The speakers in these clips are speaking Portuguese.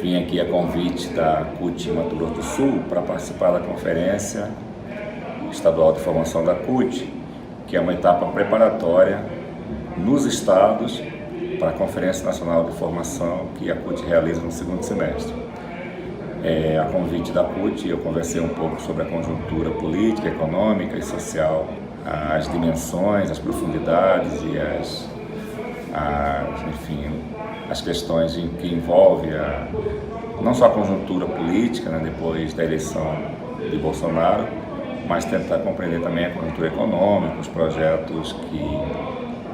Vim aqui a convite da CUT Mato Grosso do Sul para participar da Conferência Estadual de Formação da CUT, que é uma etapa preparatória nos estados para a Conferência Nacional de Formação que a CUT realiza no segundo semestre. A convite da CUT, eu conversei um pouco sobre a conjuntura política, econômica e social, as dimensões, as profundidades e as questões que envolvem não só a conjuntura política, né, depois da eleição de Bolsonaro, mas tentar compreender também a conjuntura econômica, os projetos que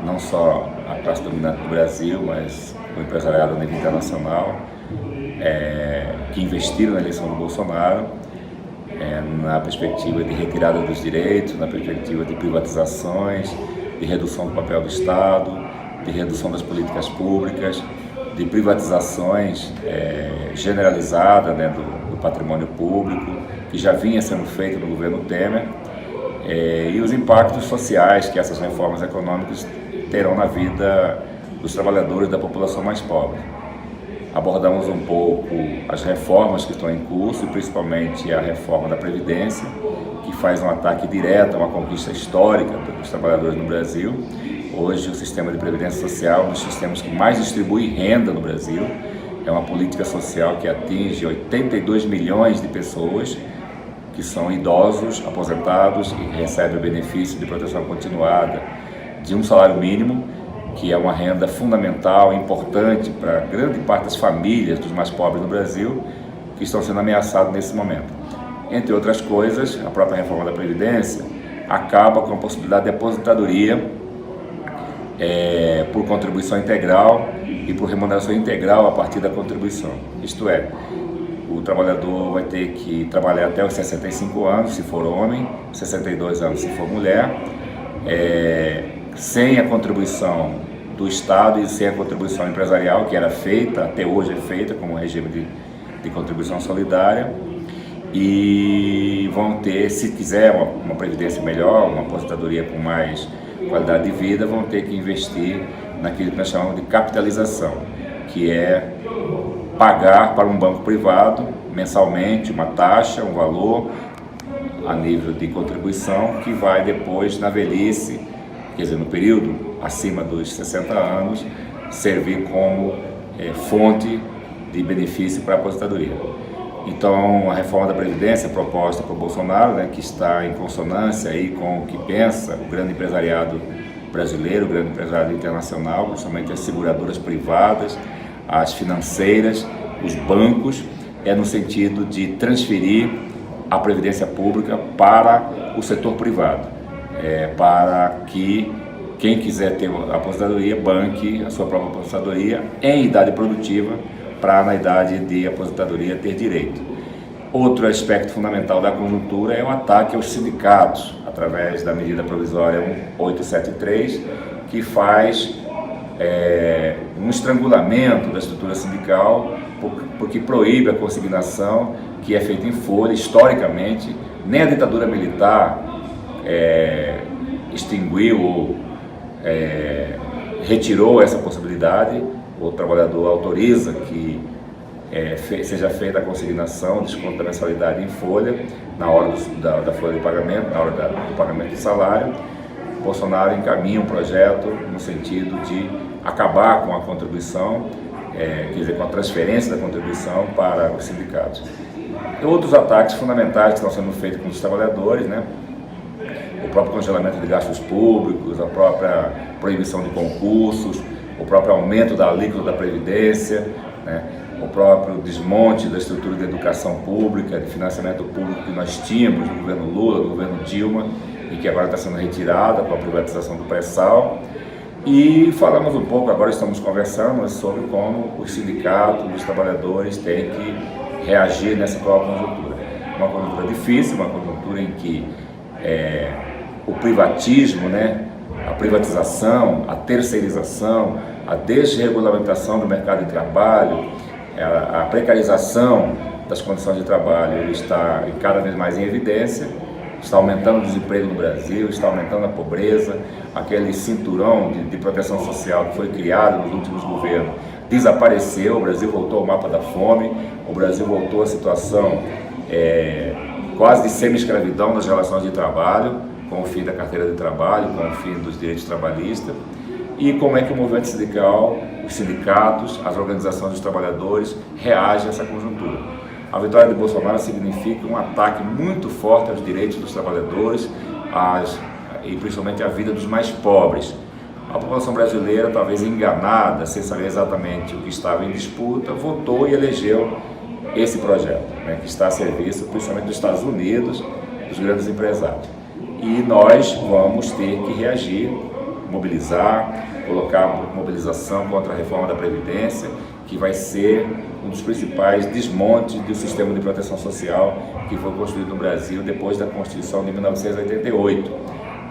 não só a classe dominante do Brasil, mas o empresariado a nível internacional, que investiram na eleição do Bolsonaro, na perspectiva de retirada dos direitos, na perspectiva de privatizações, de redução do papel do Estado, de redução das políticas públicas, de privatizações generalizadas, né, do patrimônio público, que já vinha sendo feito no governo Temer, e os impactos sociais que essas reformas econômicas terão na vida dos trabalhadores da população mais pobre. Abordamos um pouco as reformas que estão em curso, e principalmente a reforma da Previdência, que faz um ataque direto a uma conquista histórica dos trabalhadores no Brasil. Hoje, o sistema de previdência social é um dos sistemas que mais distribui renda no Brasil. É uma política social que atinge 82 milhões de pessoas, que são idosos, aposentados e recebem o benefício de proteção continuada de um salário mínimo, que é uma renda fundamental, importante para grande parte das famílias dos mais pobres do Brasil, que estão sendo ameaçados nesse momento. Entre outras coisas, a própria reforma da Previdência acaba com a possibilidade de aposentadoria por contribuição integral e por remuneração integral a partir da contribuição. Isto é, o trabalhador vai ter que trabalhar até os 65 anos, se for homem, 62 anos, se for mulher, sem a contribuição do Estado e sem a contribuição empresarial, que era feita, até hoje é feita, como um regime de contribuição solidária, e vão ter, se quiser uma previdência melhor, uma aposentadoria com mais qualidade de vida, vão ter que investir naquilo que nós chamamos de capitalização, que é pagar para um banco privado mensalmente uma taxa, um valor a nível de contribuição, que vai depois, na velhice, quer dizer, no período acima dos 60 anos, servir como fonte de benefício para a aposentadoria. Então, a reforma da Previdência proposta por Bolsonaro, né, que está em consonância aí com o que pensa o grande empresariado brasileiro, o grande empresariado internacional, principalmente as seguradoras privadas, as financeiras, os bancos, no sentido de transferir a Previdência Pública para o setor privado, para que quem quiser ter a aposentadoria banque a sua própria aposentadoria em idade produtiva, para na idade de aposentadoria ter direito. Outro aspecto fundamental da conjuntura é o ataque aos sindicatos, através da medida provisória 1873, que faz um estrangulamento da estrutura sindical, porque proíbe a consignação, que é feita em folha. Historicamente, nem a ditadura militar extinguiu ou retirou essa possibilidade. O trabalhador autoriza que seja feita a consignação, desconto da mensalidade em folha, na hora da folha de pagamento, na hora do pagamento do salário. Bolsonaro encaminha um projeto no sentido de acabar com a contribuição, quer dizer, com a transferência da contribuição para os sindicatos. E outros ataques fundamentais que estão sendo feitos com os trabalhadores, né? O próprio congelamento de gastos públicos, a própria proibição de concursos, o próprio aumento da alíquota da Previdência, né? O próprio desmonte da estrutura de educação pública, de financiamento público que nós tínhamos no governo Lula, no governo Dilma, e que agora está sendo retirada com a privatização do pré-sal. E falamos um pouco, agora estamos conversando sobre como os sindicatos, os trabalhadores têm que reagir nessa atual conjuntura. Uma conjuntura difícil, uma conjuntura em que o privatismo, né, a privatização, a terceirização, a desregulamentação do mercado de trabalho, a precarização das condições de trabalho está cada vez mais em evidência. Está aumentando o desemprego no Brasil, está aumentando a pobreza, aquele cinturão de proteção social que foi criado nos últimos governos desapareceu, o Brasil voltou ao mapa da fome, o Brasil voltou à situação quase de semi-escravidão nas relações de trabalho, com o fim da carteira de trabalho, com o fim dos direitos trabalhistas, e como é que o movimento sindical, os sindicatos, as organizações dos trabalhadores reagem a essa conjuntura. A vitória de Bolsonaro significa um ataque muito forte aos direitos dos trabalhadores e principalmente à vida dos mais pobres. A população brasileira, talvez enganada, sem saber exatamente o que estava em disputa, votou e elegeu esse projeto, né, que está a serviço principalmente dos Estados Unidos, dos grandes empresários. E nós vamos ter que reagir, mobilizar, colocar mobilização contra a reforma da Previdência, que vai ser um dos principais desmontes do sistema de proteção social que foi construído no Brasil depois da Constituição de 1988.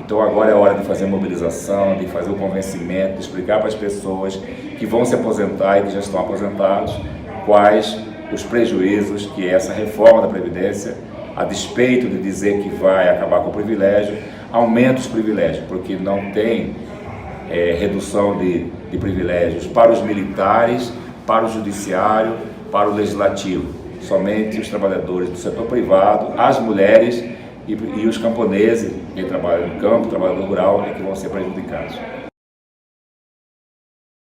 Então agora é hora de fazer mobilização, de fazer o convencimento, de explicar para as pessoas que vão se aposentar e que já estão aposentados quais os prejuízos que essa reforma da Previdência, a despeito de dizer que vai acabar com o privilégio, aumenta os privilégios, porque não tem redução de privilégios para os militares, para o judiciário, para o legislativo. Somente os trabalhadores do setor privado, as mulheres e os camponeses, que trabalham no campo, trabalhador rural, é que vão ser prejudicados.